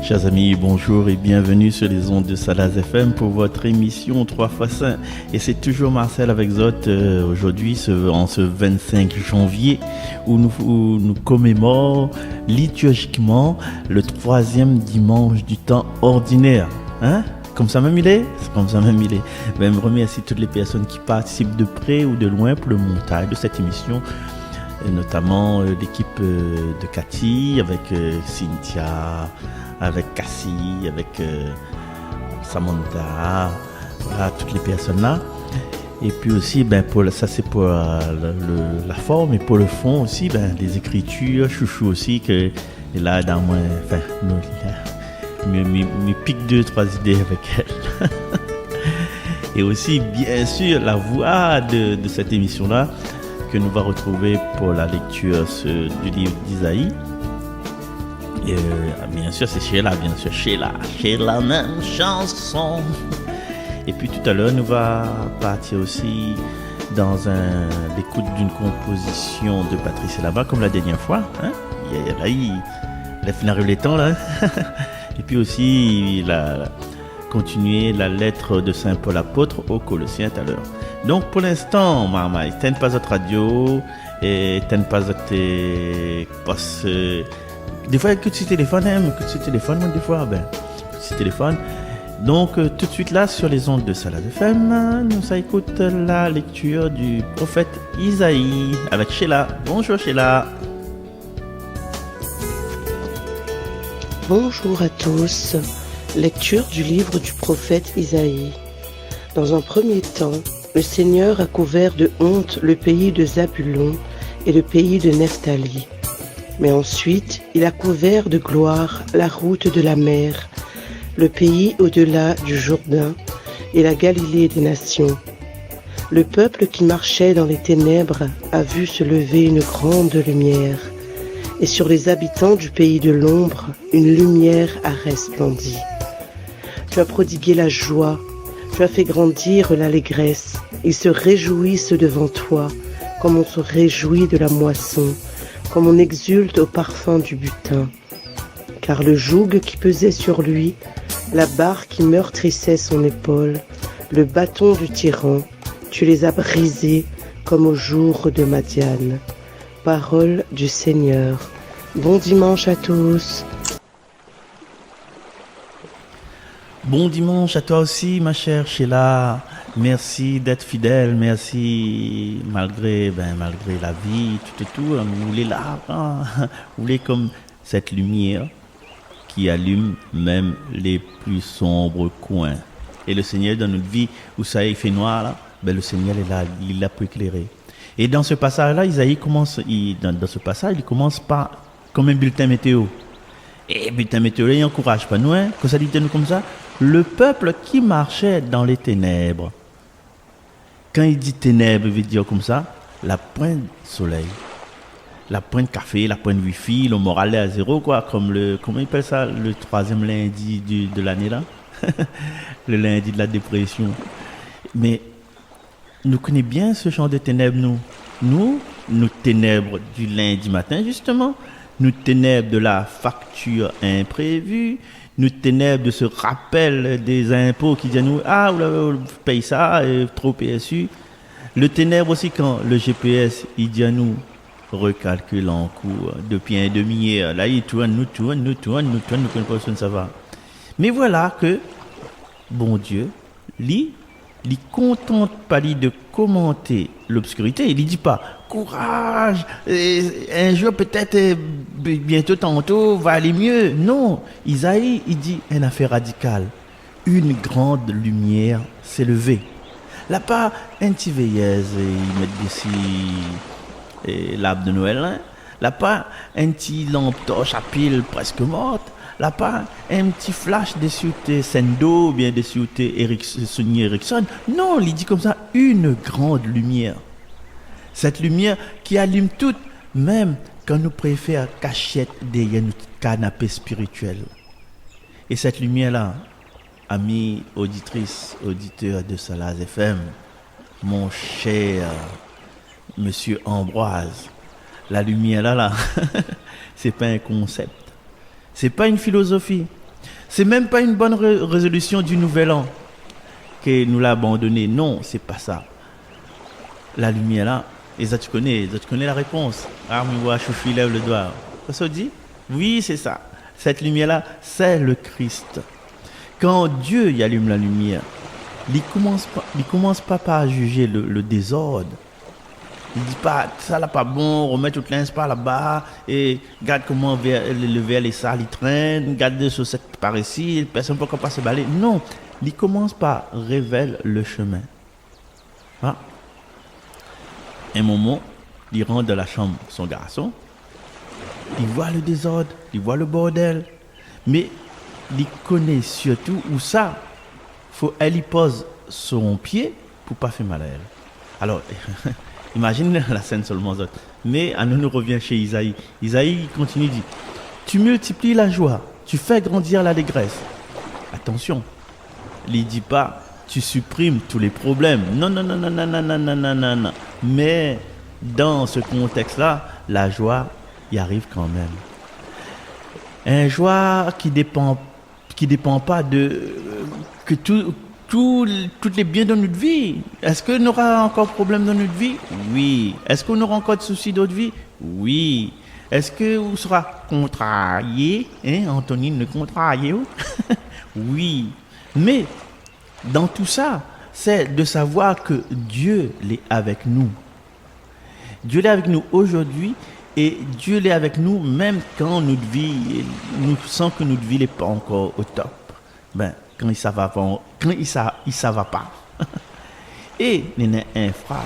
Chers amis, bonjour et bienvenue sur les ondes de Salaz FM pour votre émission 3x5. Et c'est toujours Marcel avec Zot aujourd'hui, en ce 25 janvier, où nous commémorons liturgiquement le 3e dimanche du temps ordinaire. Hein? Comme ça même il est? C'est comme ça même il est. Ben, je remercie toutes les personnes qui participent de près ou de loin pour le montage de cette émission. Et notamment l'équipe de Cathy, avec Cynthia, avec Cassie, avec Samantha, voilà, toutes les personnes là. Et puis aussi, ben, ça c'est pour la forme, et pour le fond aussi, ben, les écritures, chouchou aussi, que et là, dans moi, enfin, me pique 2-3 idées avec elle. Et aussi, bien sûr, la voix de cette émission-là, que nous va retrouver pour la lecture du livre d'Isaïe. Et bien sûr, c'est Sheila, Sheila même chanson. Et puis tout à l'heure, nous va partir aussi dans l'écoute d'une composition de Patrice Elaba, comme la dernière fois. Hein? Là, il a fini les temps là. Et puis aussi, il a continué la lettre de Saint Paul apôtre aux Colossiens tout à l'heure. Donc pour l'instant, maman, t'aimes pas votre radio et t'aimes pas votre poste. Des fois, que tu téléphones, des fois, ben, que tu téléphones. Donc tout de suite là, sur les ondes de Salaz FM, nous écoute la lecture du prophète Isaïe avec Sheila. Bonjour Sheila. Bonjour à tous. Lecture du livre du prophète Isaïe. Dans un premier temps, le Seigneur a couvert de honte le pays de Zabulon et le pays de Nephtali. Mais ensuite, il a couvert de gloire la route de la mer, le pays au-delà du Jourdain et la Galilée des nations. Le peuple qui marchait dans les ténèbres a vu se lever une grande lumière, et sur les habitants du pays de l'ombre, une lumière a resplendi. Tu as prodigué la joie, tu as fait grandir l'allégresse. Ils se réjouissent devant toi, comme on se réjouit de la moisson, comme on exulte au parfum du butin. Car le joug qui pesait sur lui, la barre qui meurtrissait son épaule, le bâton du tyran, tu les as brisés comme au jour de Madian. Parole du Seigneur. Bon dimanche à tous. Bon dimanche à toi aussi, ma chère Sheila. Merci d'être fidèle, merci malgré la vie, tout et tout. Vous voulez là, vous voulez comme cette lumière qui allume même les plus sombres coins. Et le Seigneur, dans notre vie où ça il fait noir là, ben le Seigneur est là, il l'a pu éclairer. Et dans ce passage-là, Isaïe commence, il commence par comme un bulletin météo. Et bulletin météo, il n'encourage pas nous, hein, que ça dit nous comme ça. Le peuple qui marchait dans les ténèbres. Quand il dit ténèbres, il veut dire comme ça, la pointe soleil, la pointe café, la pointe wifi, le moral est à zéro, quoi, comme comment il appelle ça, le 3e lundi de l'année là, le lundi de la dépression. Mais nous connaissons bien ce genre de ténèbres, nous ténèbres du lundi matin, justement, nous ténèbres de la facture imprévue, nous ténèbres de ce rappel des impôts qui disent nous, vous payez ça, trop PSU. Le ténèbre aussi quand le GPS, il dit à nous, recalcule en cours, depuis un demi-heure, là il tourne, nous connaissons pas si ça va. Mais voilà que, bon Dieu, il contente pas de commenter l'obscurité, il dit pas courage, un jour peut-être bientôt tantôt va aller mieux. Non, Isaïe il dit une affaire radicale, une grande lumière s'est levée. Là pas un petit veilleuse ils mettent d'ici l'arbre de Noël, hein? Là pas un petit lampe torche à pile presque morte. Là pas un petit flash dessus tes Sendo, bien dessus tes Sony Ericsson. Non, il dit comme ça, une grande lumière. Cette lumière qui allume tout, même quand nous préférons cachette derrière notre canapé spirituel. Et cette lumière-là, amis auditrices, auditeurs de Salaz FM, mon cher Monsieur Ambroise, la lumière là, c'est pas un concept. C'est pas une philosophie, C'est même pas une bonne résolution du nouvel an que nous l'a abandonné. Non, c'est pas ça. La lumière là, et ça tu connais la réponse. Ah, mais ouais, Chouchou, il lève le doigt. Ça dit? Oui, c'est ça. Cette lumière là, c'est le Christ. Quand Dieu y allume la lumière, il commence pas par juger le désordre. Il dit pas, ça là pas bon, remet toute l'inspi par là-bas, et regarde comment le verre les sales, il traîne, regarde des chaussettes par ici, personne ne peut pas se balayer. Non, il commence par révéler le chemin. Ah. Un moment, il rentre dans la chambre de son garçon, il voit le désordre, il voit le bordel, mais il connaît surtout où ça, elle y pose son pied pour pas faire mal à elle. Alors, imagine la scène seulement. Mais à nous revient chez Isaïe. Isaïe continue, dit, tu multiplies la joie, tu fais grandir l'allégresse. Attention, il dit pas, tu supprimes tous les problèmes. Non. Mais dans ce contexte-là, la joie y arrive quand même. Une joie qui dépend pas de que tous les biens de notre vie. Est-ce qu'on aura encore problème dans notre vie? Oui. Est-ce qu'on aura encore de soucis dans notre vie? Oui. Est-ce que vous sera contrarié? Antonine, le contrarié? Oui. Mais dans tout ça, c'est de savoir que Dieu est avec nous. Dieu est avec nous aujourd'hui et Dieu est avec nous même quand notre vie, nous sentons que notre vie n'est pas encore au top. Quand il ne va pas. Et il y a une phrase,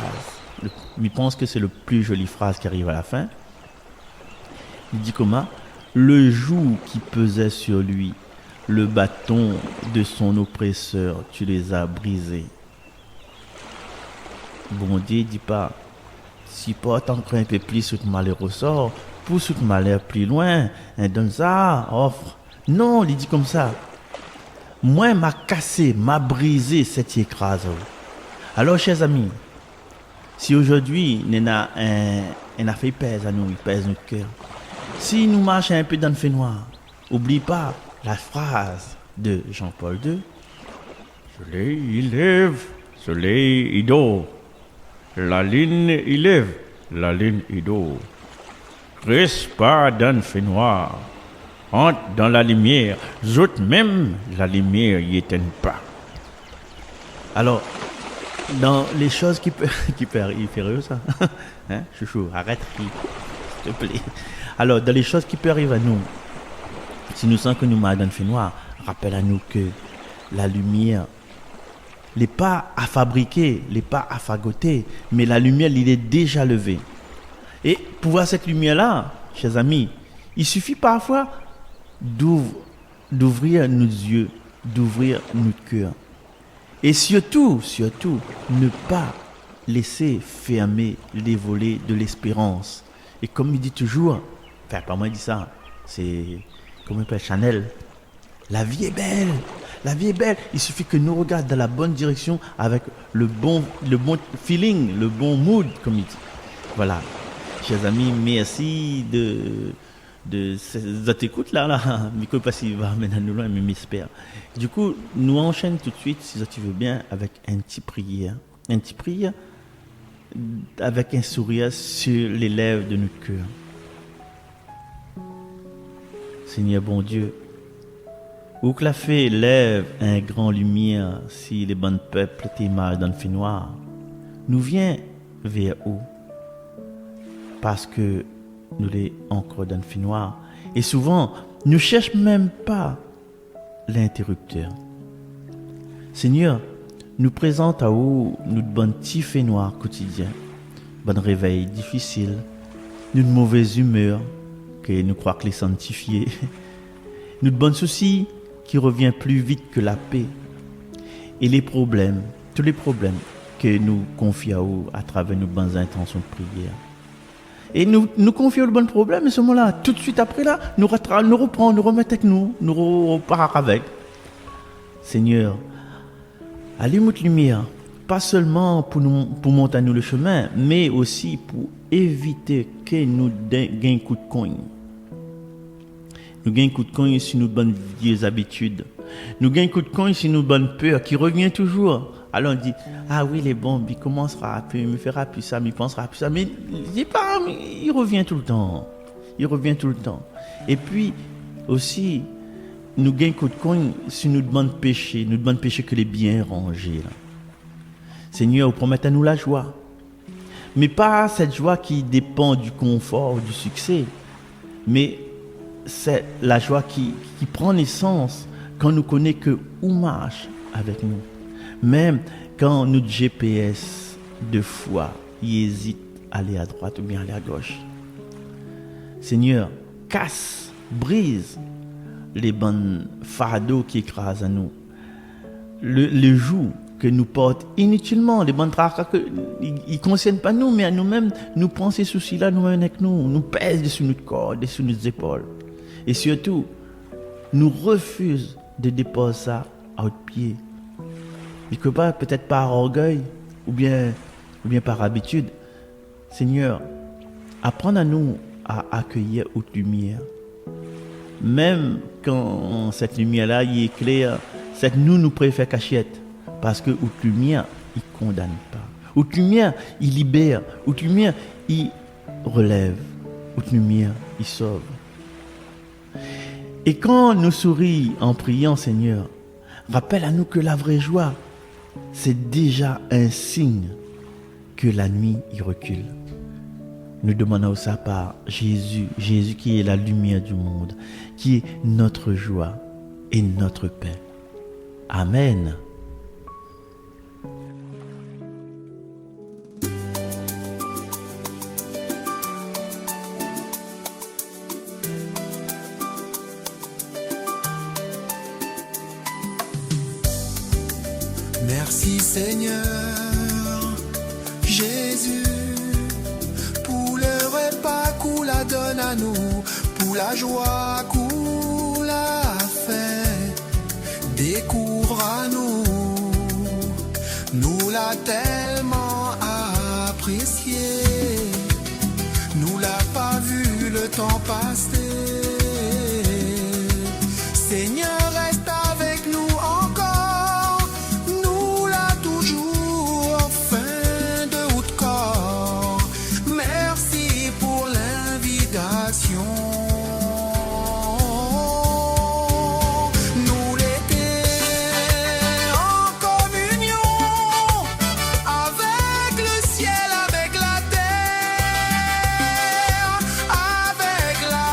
je pense que c'est la plus jolie phrase qui arrive à la fin. Il dit comment? Le joug qui pesait sur lui, le bâton de son oppresseur, tu les as brisés. Bon Dieu dit pas, si pas encore un peu plus sur le malheur ressort, pousse le malheur plus loin, donne ça, offre. Non, il dit comme ça. Moi, m'a cassé, m'a brisé cette écrase. Alors, chers amis, si aujourd'hui, on a fait pèse à nous, il pèse notre cœur. Si nous marchons un peu dans le fait noir, oublie pas la phrase de Jean-Paul II. Soleil, il lève, soleil, il dort. La ligne, il lève, la ligne, il dort. Reste pas dans le fait noir. Entre dans la lumière, autres même la lumière y éteint pas. Alors, dans les choses qui peuvent arriver, ça, chouchou, arrête, s'il te plaît. Alors, dans les choses qui peuvent arriver à nous, si nous sentons que nous marchons dans le fait noir, rappelle à nous que la lumière n'est pas à fabriquer, n'est pas à fagoter, mais la lumière, il est déjà levée. Et pour voir cette lumière-là, chers amis, il suffit parfois d'ouvrir nos yeux, d'ouvrir notre cœur. Et surtout, ne pas laisser fermer les volets de l'espérance. Et comme il dit toujours, enfin, pas moi il dit ça, c'est, comment il appelle, Chanel, la vie est belle. La vie est belle. Il suffit que nous regardions dans la bonne direction avec le bon feeling, le bon mood, comme il dit. Voilà. Chers amis, merci de cette écoute là, Miko parce qu'il va mener nous loin, mais m'espère. Du coup, nous enchaînons tout de suite, si tu veux bien, avec un petit prière avec un sourire sur les lèvres de notre cœur. Seigneur bon Dieu, où que la fée lève un grand lumière si les bons peuples t'émargent dans le fait noir, nous vient vers où? Parce que nous les encore dans le fait noir. Et souvent, nous ne cherchons même pas l'interrupteur. Seigneur, nous présente à vous notre bon petit fait noir quotidien, bon réveil difficile, notre mauvaise humeur, que nous croyons que les sanctifier, notre bon souci qui revient plus vite que la paix, et les problèmes, tous les problèmes que nous confions à vous à travers nos bonnes intentions de prière. Et nous confions le bon problème, et ce moment-là, tout de suite après là, nous reprenons, nous remettons avec nous repartons avec. Seigneur, allume notre lumière, pas seulement pour monter à nous le chemin, mais aussi pour éviter que nous gagnons un coup de cogne. Nous gagnons coup de coin sur nos bonnes vieilles habitudes. Nous gagnons coup de coin sur nos bonnes peurs qui revient toujours. Alors on dit, ah oui, les bombes, il commencera à plus, il me fera plus ça, il pensera plus ça. Mais il revient tout le temps. Il revient tout le temps. Et puis, aussi, nous gagnons coup de coin sur nos bonnes péchés que les biens rangés. Là. Seigneur, promettez-nous la joie. Mais pas cette joie qui dépend du confort ou du succès. Mais c'est la joie qui prend naissance quand nous connaissons que où marche avec nous. Même quand notre GPS de foi il hésite à aller à droite ou bien aller à gauche. Seigneur, casse, brise les bonnes fardeaux qui écrasent à nous. Le joug que nous portons inutilement, les bonnes tracas ils ne concernent pas nous, mais à nous-mêmes, nous prenons ces soucis-là nous-mêmes avec nous, nous pèsent dessus notre corps, dessus nos épaules. Et surtout, nous refusons de déposer ça à notre pied. Quelque part, peut-être par orgueil ou bien par habitude. Seigneur, apprends à nous à accueillir haute lumière. Même quand cette lumière-là y est claire, c'est que nous préférons cachette. Parce que haute lumière, il ne condamne pas. Haute lumière, il libère. Haute lumière, il relève. Haute lumière, il sauve. Et quand nous sourions en priant, Seigneur, rappelle à nous que la vraie joie, c'est déjà un signe que la nuit y recule. Nous demandons ça par Jésus qui est la lumière du monde, qui est notre joie et notre paix. Amen. Merci Seigneur Jésus pour le repas qu'on la donne à nous, pour la joie qu'on la fait, découvre à nous, nous l'a tellement apprécié, nous l'a pas vu le temps passer. Seigneur, reste avec nous encore, nous l'a toujours fin de haut corps. Merci pour l'invitation. Nous l'étions en communion avec le ciel, avec la terre, avec la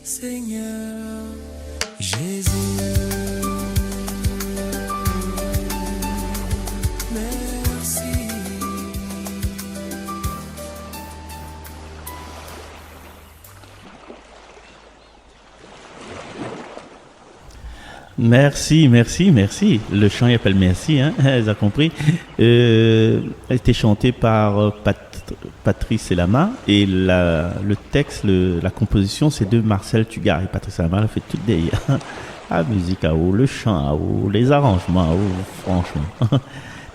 Seigneur Jésus. Merci. Merci, merci, merci. Le chant il appelle merci, hein, vous avez compris. Elle a été chantée par Patrice Elama et le texte, la composition, c'est de Marcel Tugar. Et Patrice Elama a fait tout derrière. La musique à haut, le chant à haut, les arrangements à haut, franchement.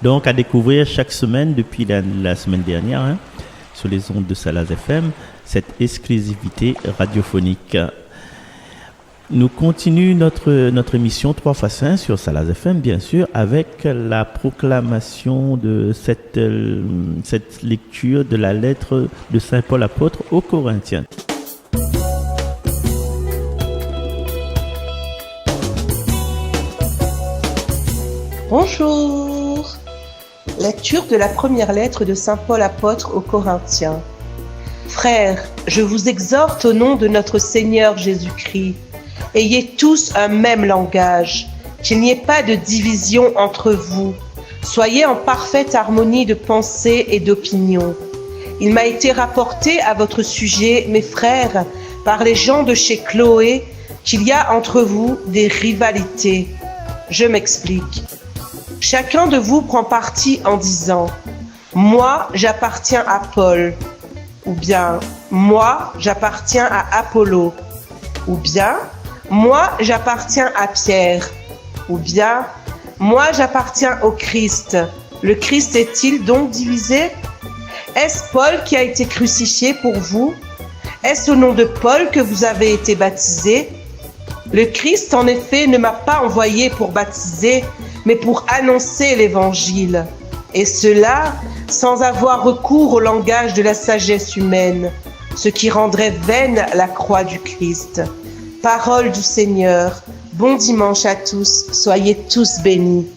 Donc à découvrir chaque semaine depuis la semaine dernière, hein, sur les ondes de Salaz FM, cette exclusivité radiophonique. Nous continuons notre émission 3x5 sur Salaz FM, bien sûr, avec la proclamation de cette lecture de la lettre de Saint Paul apôtre aux Corinthiens. Bonjour. Lecture de la première lettre de Saint Paul apôtre aux Corinthiens. Frères, je vous exhorte au nom de notre Seigneur Jésus-Christ. Ayez tous un même langage, qu'il n'y ait pas de division entre vous. Soyez en parfaite harmonie de pensée et d'opinion. Il m'a été rapporté à votre sujet, mes frères, par les gens de chez Chloé, qu'il y a entre vous des rivalités. Je m'explique. Chacun de vous prend parti en disant « Moi, j'appartiens à Paul » ou bien « Moi, j'appartiens à Apollo » ou bien « Moi, j'appartiens à Pierre » ou bien « Moi, j'appartiens au Christ ». Le Christ est-il donc divisé? Est-ce Paul qui a été crucifié pour vous? Est-ce au nom de Paul que vous avez été baptisés? Le Christ, en effet, ne m'a pas envoyé pour baptiser, mais pour annoncer l'Évangile, et cela sans avoir recours au langage de la sagesse humaine, ce qui rendrait vaine la croix du Christ. Parole du Seigneur, bon dimanche à tous, soyez tous bénis.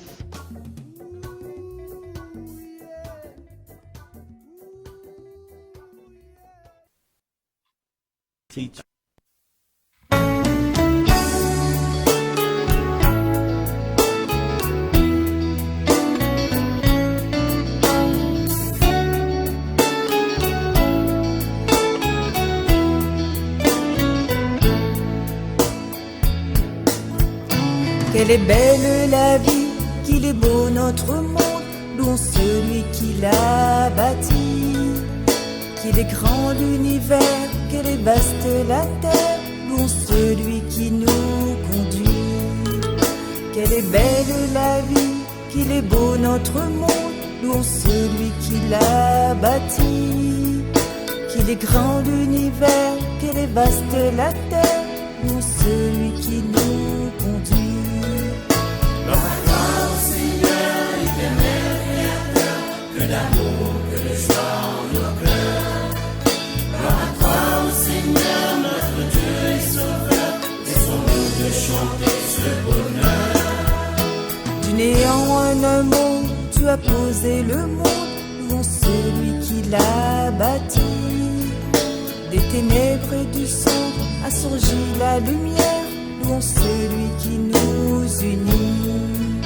Quelle est belle la vie, qu'il est beau notre monde, louons celui qui l'a bâti. Qu'il est grand l'univers, qu'elle est vaste la terre, louons celui qui nous conduit. Quelle est belle la vie, qu'il est beau notre monde, louons celui qui l'a bâti. Qu'il est grand l'univers, qu'elle est vaste la terre, louons celui qui nous conduit. Que d'amour, que de joie en nos cœurs. Gloire à toi, ô Seigneur, notre Dieu et Sauveur. Laissons-nous de chanter ce bonheur. Du néant un monde, tu as posé le monde, louons celui qui l'a bâti. Des ténèbres et du sang a surgi la lumière, louons celui qui nous unit.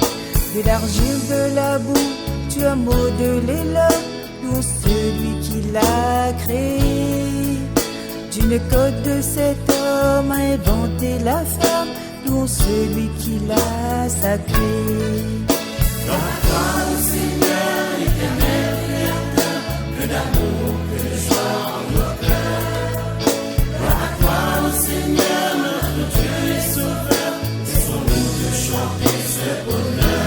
De l'argile, de la boue, tu as modelé l'homme, louons celui qui l'a créé. D'une côte de cet homme a inventé la femme, louons celui qui l'a sacré. Gloire à toi, ô Seigneur, éternel Créateur, que d'amour, que de joie en nos cœurs. Gloire à toi, ô Seigneur, notre Dieu et Sauveur. Laissons-nous de chanter ce bonheur.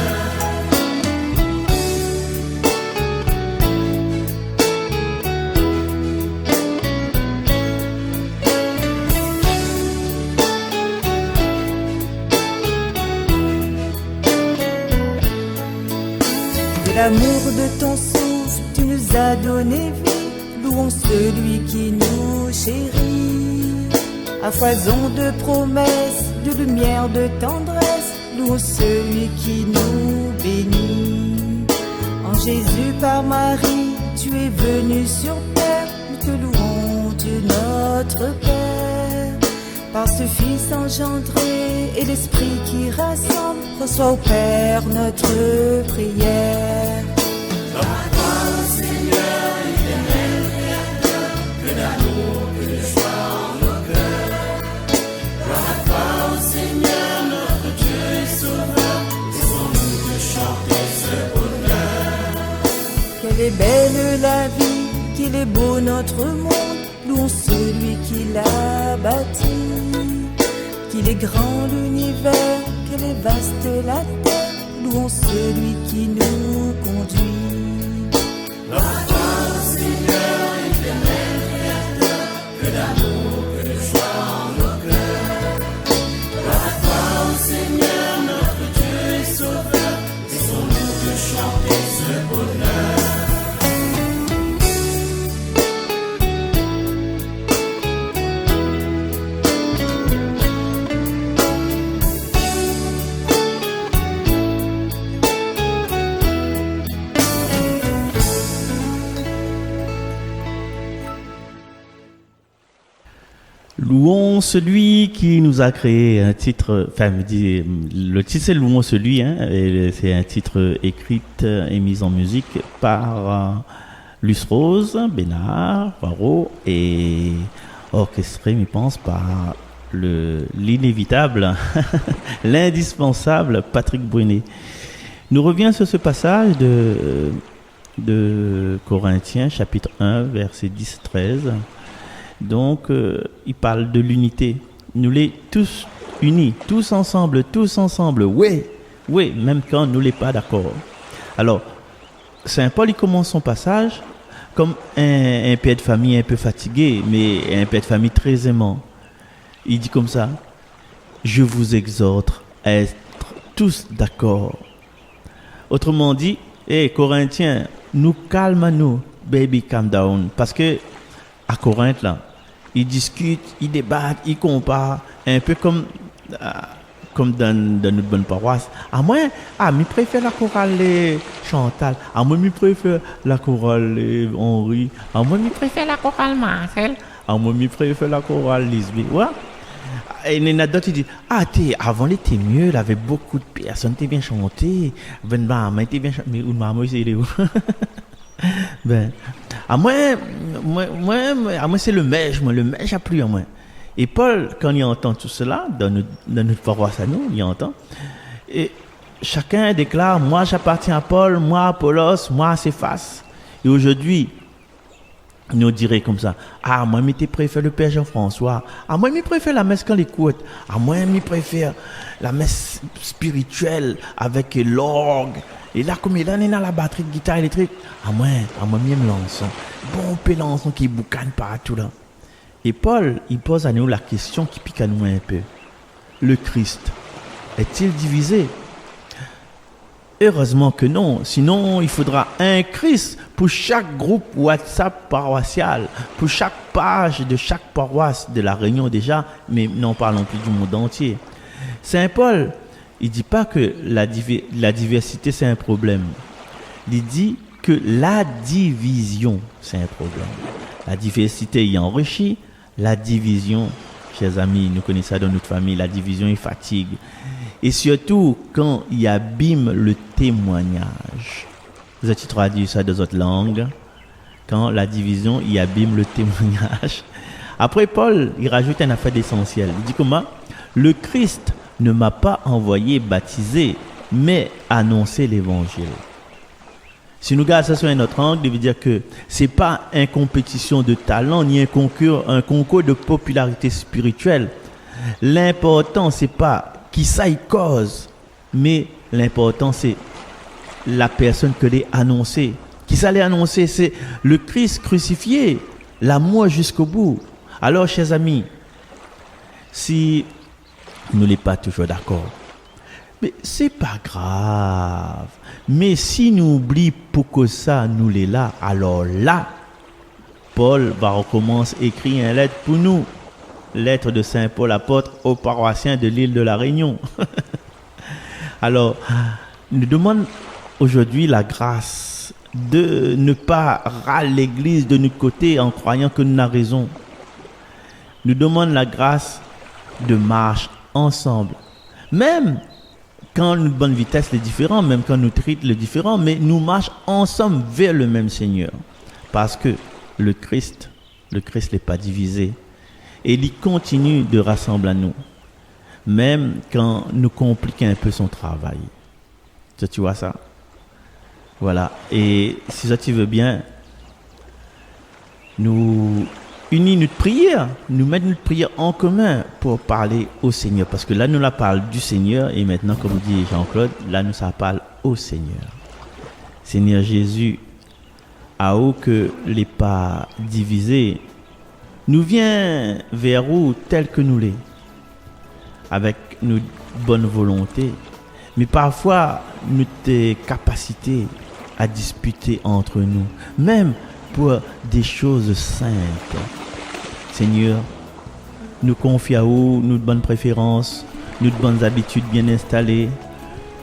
L'amour de ton souffle, tu nous as donné vie, louons celui qui nous chérit. À foison de promesses, de lumière, de tendresse, louons celui qui nous bénit. En Jésus par Marie, tu es venu sur terre, nous te louons Dieu notre Père. Par ce Fils engendré et l'Esprit qui rassemble, reçois au Père notre prière. Quelle est belle la vie, qu'il est beau notre monde, louons celui qui l'a bâti. Qu'il est grand l'univers, qu'elle est vaste la terre, louons celui qui nous conduit. Gloire au Seigneur, éternel Créateur, que d'amour, que de joie en nos cœurs. Gloire au Seigneur, notre Dieu et Sauveur, laissons-nous de chanter ce bonheur. Louons celui qui nous a créé, un titre, enfin, le titre c'est Louons celui, hein, et c'est un titre écrit et mis en musique par Luce Rose, Bénard, Poirot et orchestré, je pense, par l'inévitable, l'indispensable Patrick Brunet. Nous revenons sur ce passage de Corinthiens, chapitre 1, versets 10-13. Donc, il parle de l'unité. Nous les tous unis, tous ensemble, oui, même quand nous les pas d'accord. Alors, Saint Paul, il commence son passage comme un père de famille un peu fatigué, mais un père de famille très aimant. Il dit comme ça, je vous exhorte à être tous d'accord. Autrement dit, Corinthiens, nous calmons-nous, baby, calm down. Parce que, à Corinthe, là, ils discutent, ils débattent, ils comparent, un peu comme dans notre bonne paroisse. Moi, je préfère la chorale Chantal. Moi, je préfère la chorale Henri. Moi, je préfère la chorale Marcel. Moi, je préfère la chorale Lisbeth. Ouais. Et il y en a d'autres qui disent, avant, il était mieux, il avait beaucoup de personnes, t'es bien chanté. Ben, maman, t'es bien chanté. Mais où maman, c'est où? Ben, à moi c'est le mèche a plu à moi. Et Paul, quand il entend tout cela, dans notre paroisse à nous, il entend, et chacun déclare, moi j'appartiens à Paul, moi à Apollos, moi à Céphas. Et aujourd'hui, nous dirait comme ça, moi je préfère le Père Jean-François, moi je préfère la messe quand l'écoute, moi je préfère la messe spirituelle avec l'orgue. Et là, comme il est dans la batterie de guitare électrique, moi, me lance. Bon, pélançon qui boucane partout là. Et Paul, il pose à nous la question qui pique à nous un peu. Le Christ est-il divisé? Heureusement que non. Sinon, il faudra un Christ pour chaque groupe WhatsApp paroissial, pour chaque page de chaque paroisse de la Réunion déjà, mais n'en parlons plus du monde entier. Saint Paul, il ne dit pas que la diversité, c'est un problème. Il dit que la division, c'est un problème. La diversité y enrichit, la division, chers amis, nous connaissons ça dans notre famille, la division y fatigue. Et surtout, quand il abîme le témoignage. Vous avez traduit ça dans votre langue. Quand la division y abîme le témoignage. Après, Paul, il rajoute un affaire d'essentiel. Il dit comment? Le Christ ne m'a pas envoyé baptiser, mais annoncer l'évangile. Si nous regardons ça sur un autre angle, il veut dire que ce n'est pas une compétition de talent, ni un concours de popularité spirituelle. L'important, ce n'est pas qui ça y cause, mais l'important, c'est la personne que l'est annoncée. Qui ça l'est annoncé, c'est le Christ crucifié, l'amour jusqu'au bout. Alors, chers amis, si nous n'sommes pas toujours d'accord, mais c'est pas grave. Mais si nous oublions pourquoi ça nous l'est là, alors là, Paul va recommencer à écrire une lettre pour nous. Lettre de Saint Paul apôtre aux paroissiens de l'île de la Réunion. Alors, nous demandons aujourd'hui la grâce de ne pas râler l'Église de notre côté en croyant que nous avons raison. Nous demandons la grâce de marche ensemble. Même quand notre bonne vitesse est différente, même quand notre rythme est différent, mais nous marchons ensemble vers le même Seigneur. Parce que le Christ n'est pas divisé. Et il continue de rassembler à nous. Même quand nous compliquons un peu son travail. Tu vois ça? Voilà. Et si ça tu veux bien, nous unir notre prière, nous mettre notre prière en commun pour parler au Seigneur. Parce que là, nous la parle du Seigneur et maintenant, comme dit Jean-Claude, là, nous ça parle au Seigneur. Seigneur Jésus, à où que les pas divisés, nous vient vers où tel que nous l'est, avec notre bonne volonté, mais parfois notre capacité à disputer entre nous, même pour des choses simples. Seigneur, nous confions à vous notre bonne préférence, notre bonnes habitudes bien installées,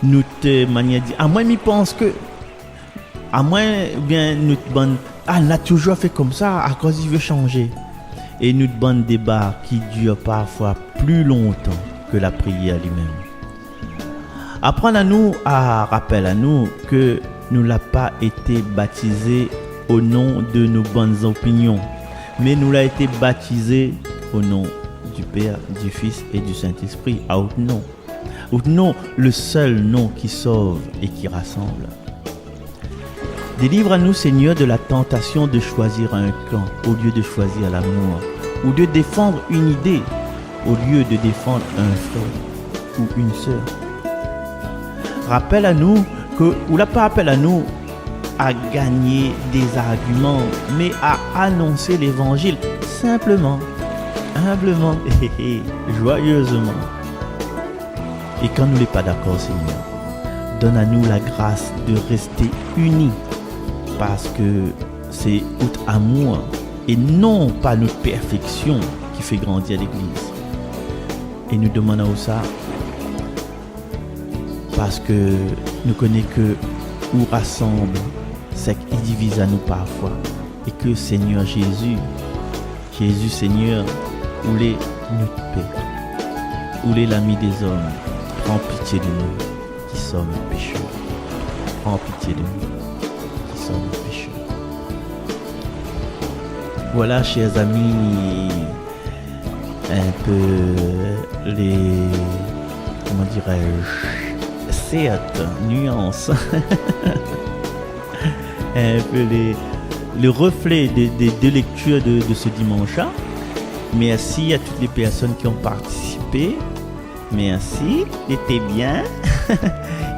notre manière de dire. À moi, je pense que, à moi, bien notre bonne. Ah, on a toujours fait comme ça, à cause il veut changer. Et notre bon débat qui dure parfois plus longtemps que la prière lui-même. Apprendre à nous, à rappeler à nous que nous n'avons pas été baptisés au nom de nos bonnes opinions, mais nous l'avons été baptisés au nom du Père, du Fils et du Saint-Esprit, à autre nom. Autre nom, le seul nom qui sauve et qui rassemble. Délivre à nous, Seigneur, de la tentation de choisir un camp au lieu de choisir l'amour, ou de défendre une idée au lieu de défendre un frère ou une sœur. Rappelle à nous que, ou là pas rappelle à nous à gagner des arguments, mais à annoncer l'évangile simplement, humblement et joyeusement. Et quand nous n'est pas d'accord, Seigneur, donne à nous la grâce de rester unis, parce que c'est notre amour et non pas notre perfection qui fait grandir l'Église. Et nous demandons ça parce que nous connaissons que où rassemble, c'est qu'il divise à nous parfois. Et que Seigneur Jésus Seigneur, où est notre paix, où est l'ami des hommes, prends pitié de nous qui sommes pécheurs. Prends pitié de nous qui sommes pécheurs. Voilà, chers amis, un peu les, comment dirais-je, cette nuance, un peu le reflet des lectures de ce dimanche. Merci à toutes les personnes qui ont participé. Merci, c'était bien.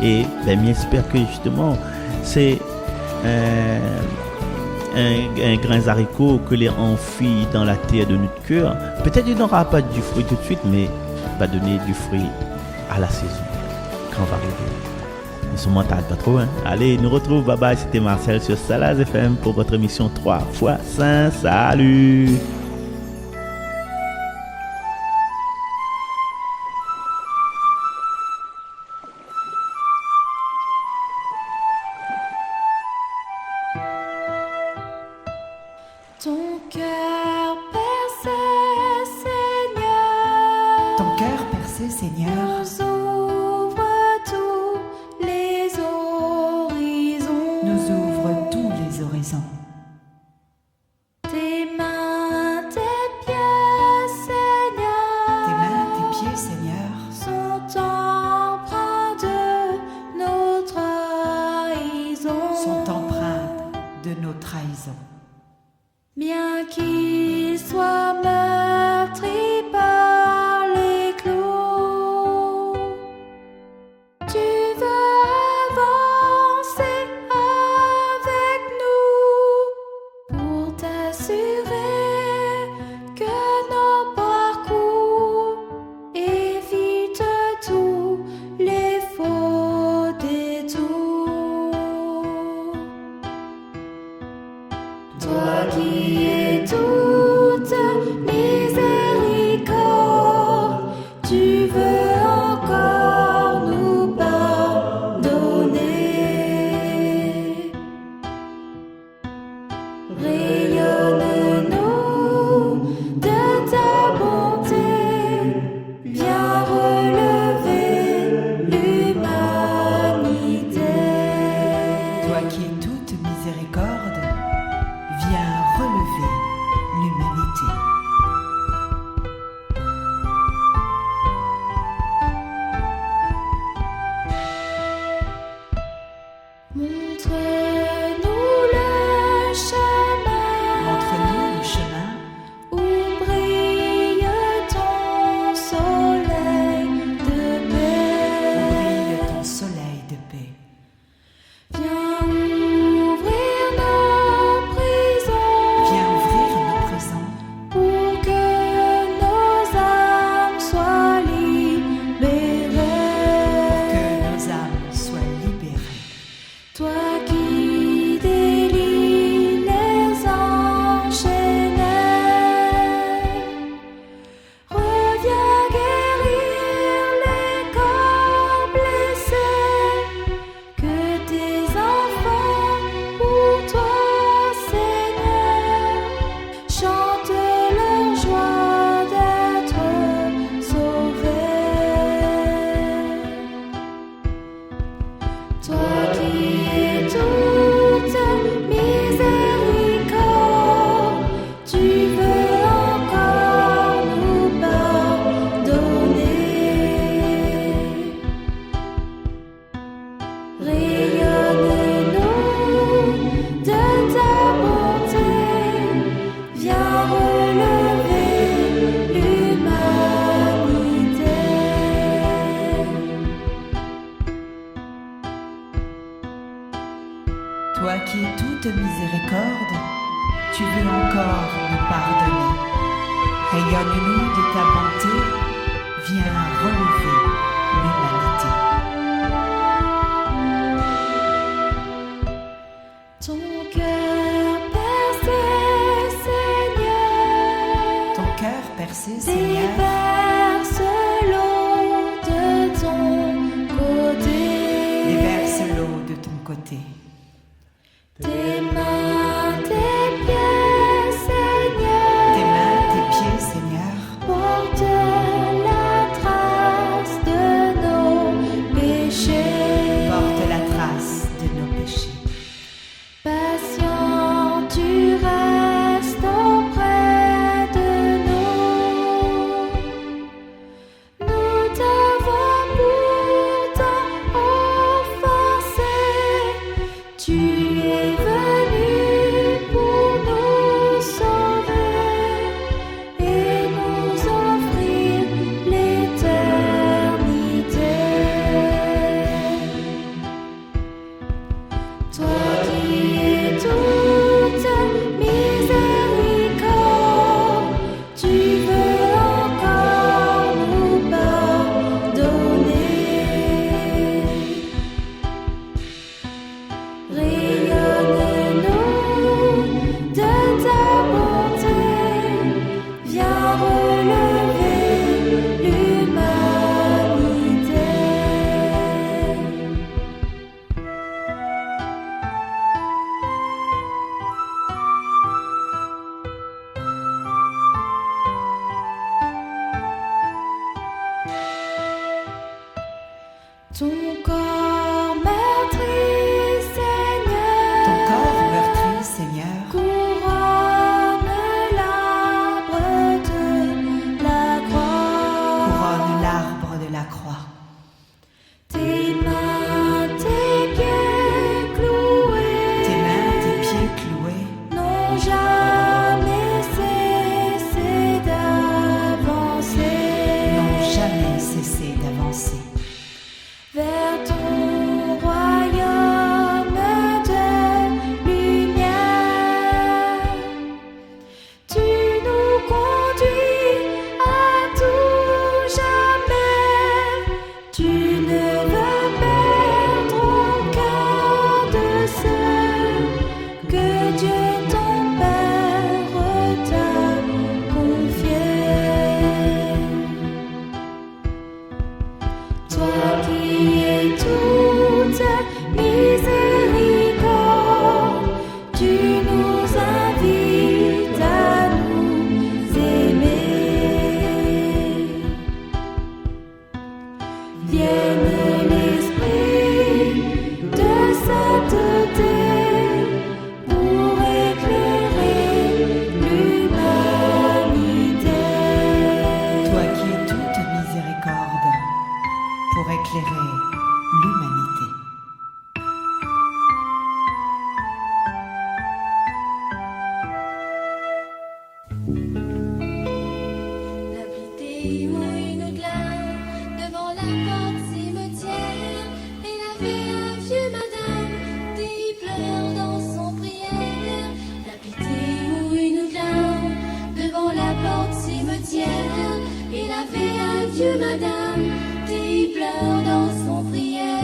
Et ben, j'espère que justement, c'est un grain d'haricot que les enfuit dans la terre de notre cœur. Peut-être qu'il n'aura pas du fruit tout de suite, mais va donner du fruit à la saison, quand on va arriver. Nous sommes pas trop, hein? Allez, nous retrouvons. Bye bye, c'était Marcel sur Salaz FM pour votre émission 3 fois 5. Salut! Ton cœur percé, Seigneur. Ton cœur percé, Seigneur, Nous ouvre tous les horizons. nous ouvre tous les horizons. Tes mains, tes pieds, Seigneur. Tes mains, tes pieds, Seigneur, Sont empreints de nos trahisons. sont empreintes de nos trahisons. Bien qu'ils soient meurtris par les clous, Donne-nous de ta bonté, viens relever l'humanité. Ton cœur percé, Seigneur, Ton cœur percé, Seigneur, déverse l'eau de ton côté. déverse l'eau de ton côté. Tes mains, tes pieds, Seigneur, Tes mains, tes pieds, Seigneur, portent la trace de nos péchés. porte la trace de nos péchés. Patient, tu restes auprès de nous. Nous t'avons pourtant offensé. Tu es venu pour nous sauver et nous offrir l'éternité. Toi qui es toute miséricorde, tu veux encore nous pardonner. Rayonne-nous de ta bonté, viens relever l'humanité. Ton corps meurtri, Seigneur, Ton corps meurtri, Seigneur, couronne l'arbre de la croix. couronne l'arbre de la croix. Tes mains, tes pieds cloués, Tes mains, tes pieds cloués, n'ont jamais cessé d'avancer. n'ont jamais cessé d'avancer. Vers ton royaume de lumière, tu nous conduis à tout jamais. Tu ne veux perdre aucun de ceux que Dieu ton Père t'a confiés. Toi qui es toute miséricorde, tu nous invites à nous aimer. Vienne l'esprit de sainteté pour éclairer l'humanité. Toi qui es toute miséricorde, pour éclairer l'humanité. L'habité ou une glace devant la porte cimetière et laver un vieux madame qui pleure dans son prière. L'habité ou une glace devant la porte cimetière et laver un vieux madame qui pleure dans son prière.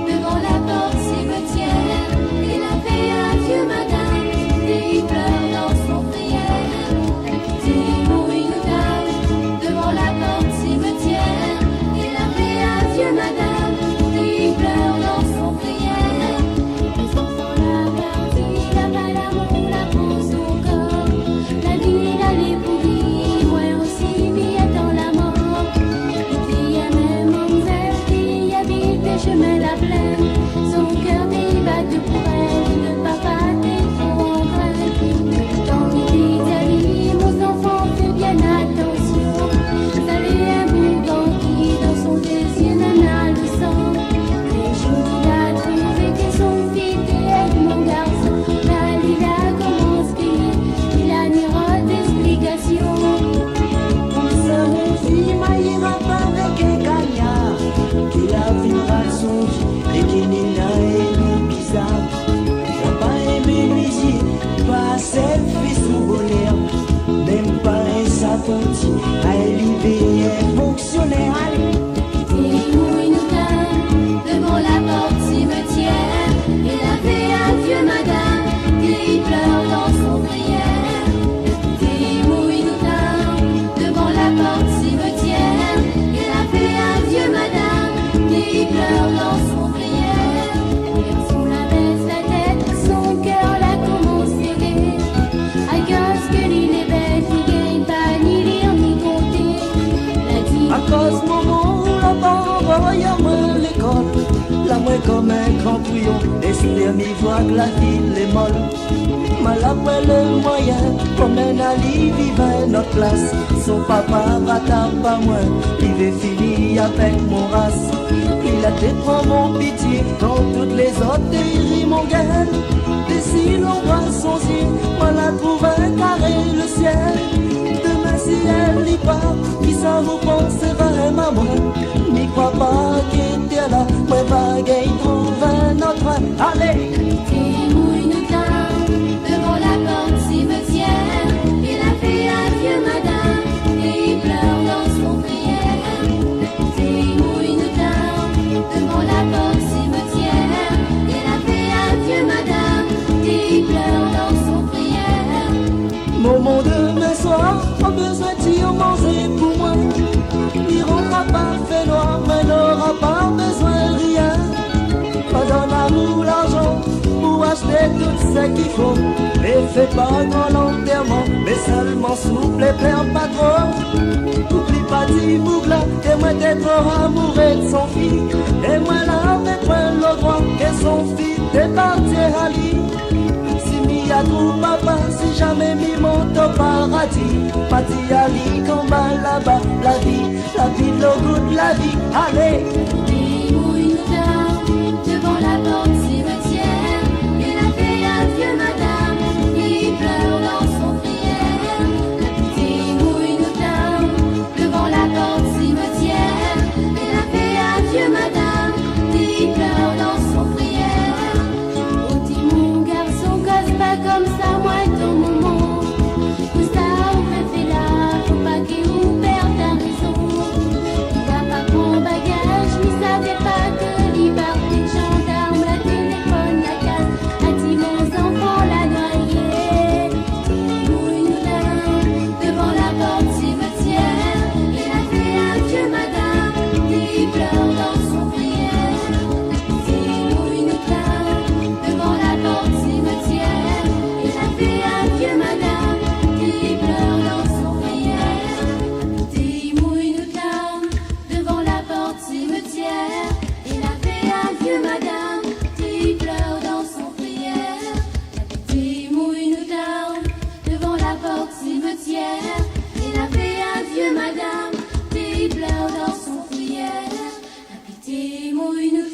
Devant la porte cimetière, il avait un vieux madame qui pleure dans son prière. Ou une dame devant la porte cimetière, il avait un vieux madame qui pleure dans son prière. Les enfants la partie, la m'y voit que la ville est molle. Mal après le moyen, promène à lui, vivait notre classe. Son papa rattrape pas moins, il est fini avec mon race. Il a déprend mon pitié, quand toutes les autres dérives mon gain. D'ici l'ombre son yeux, moi la trouve un carré le ciel. Demain si elle n'y part, qui ça vous pense vraiment moi? N'y crois pas qu'il était là, moi vague trouve un autre. Allez! Devant la porte cimetière, il a fait adieu madame, et il pleure dans son prière. Devant la porte cimetière, il a fait adieu madame, et il pleure dans son prière. Moment demain soir, pas besoin d'y manger pour moi. Il rentrera pas fait noir, mais n'aura pas besoin de rien. Pas dans l'amour, l'argent, pour acheter tout ce qu'il faut. Mais fais pas grand l'enterrement, mais seulement souple et perds pas trop. Oublie pas d'y bougla, et moi d'être amoureux de son fils. Et moi là, avec moi le droit, et son fils est parti à lui. Si m'y a tout papa, si jamais m'y monte au paradis. Parti à lui, combat là-bas, la vie, le goût de la vie. Allez! Devant la porte cimetière, il a fait adieu madame, il pleure dans son prière. La petite mouille nous tarde. Devant la porte cimetière, il a fait adieu madame, il pleure dans son prière. Oh dis mon garçon, casse pas comme ça, moi ton moment. Où ça on fait là, faut pas qu'il vous perde ta raison. Il va pas prendre bagage, il savait pas que liberté de gendarme, la téléphone, la casse, a dit mon enfant la noyée. Mouille nous devant la porte cimetière, il a fait adieu madame, il pleure dans son prière. Mouille nous devant la porte cimetière, il a fait adieu madame, il pleure dans son prière. Mouille nous devant la porte cimetière, il a fait adieu madame, il pleure dans son prière. La petite mouille nous devant la porte cimetière, il a fait adieu madame, il pleure dans son prière. La petite mouille nous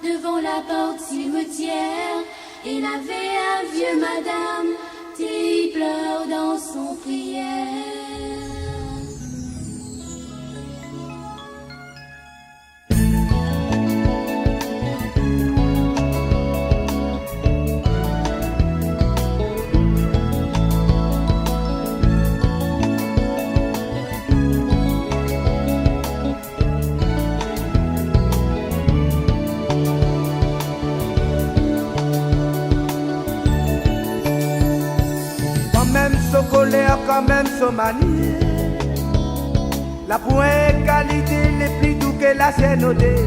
devant la porte cimetière, il a fait adieu madame, il pleure dans son prière. Quand même so colère, quand même so manie. La point qualité les plus doux que la sienne odée.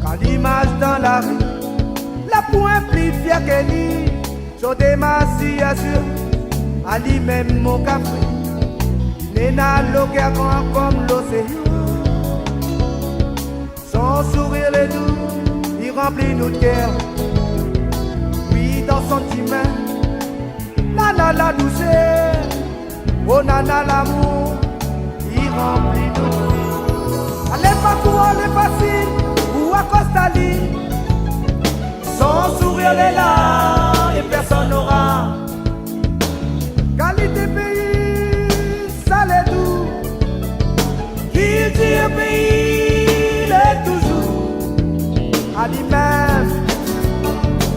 Quand l'image dans la rue, la point plus fière que lui. So démassi assure, à lui-même mon café. Il n'a l'aucun grand comme l'océan. Son sourire est doux, il remplit notre cœur. Puis dans son timbre, nana la douceur, oh nana l'amour, il remplit nous. Allez pas tout, allez facile, ou à Costali. Son sourire est là, et personne n'aura. Qualité pays, ça l'est doux. Qu'il dit pays, il est toujours. À lui-même,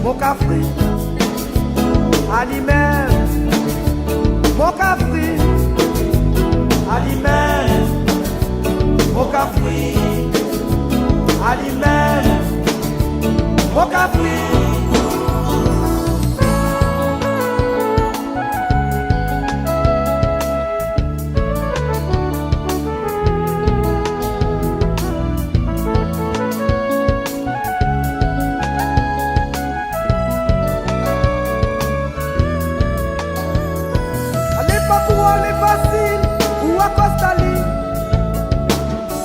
mon café. À lui-même, mon café. À lui-même, mon café. À lui-même, mon café.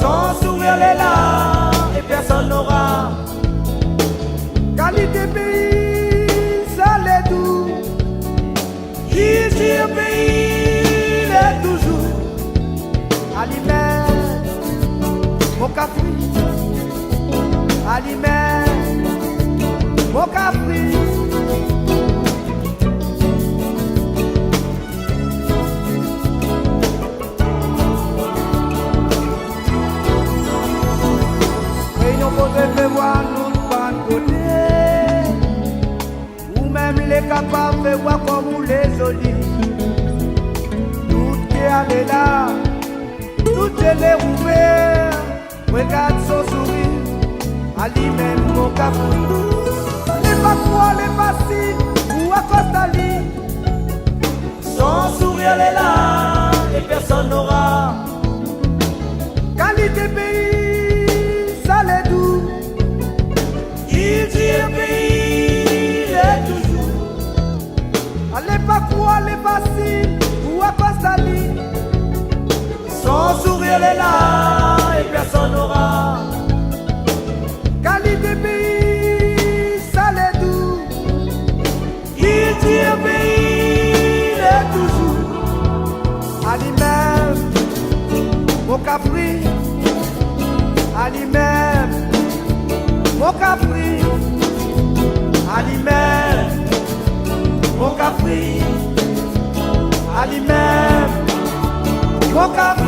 Son sourire est là et personne n'aura. Qualité mon café, aliment, mon café. Et nous pouvons voir nous pas côté, ou même les capables de voir comme nous les jolis. Tout est allé là. Tout est ouvert, regarde son sourire, alimente mon café. Les pas quoi, les pas si, ou à Costa-Li. Son sourire elle est là, et personne n'aura. Qualité pays, ça l'est doux. Il dit un pays, il est toujours. Les pas quoi, les pas si, ou à Costa-Li. Son sourire est là et personne n'aura. Qualité pays, ça l'est doux. Il dit un pays, il est toujours. Aliment, mon capri. Aliment, mon capri. Aliment, mon capri. Aliment, mon capri.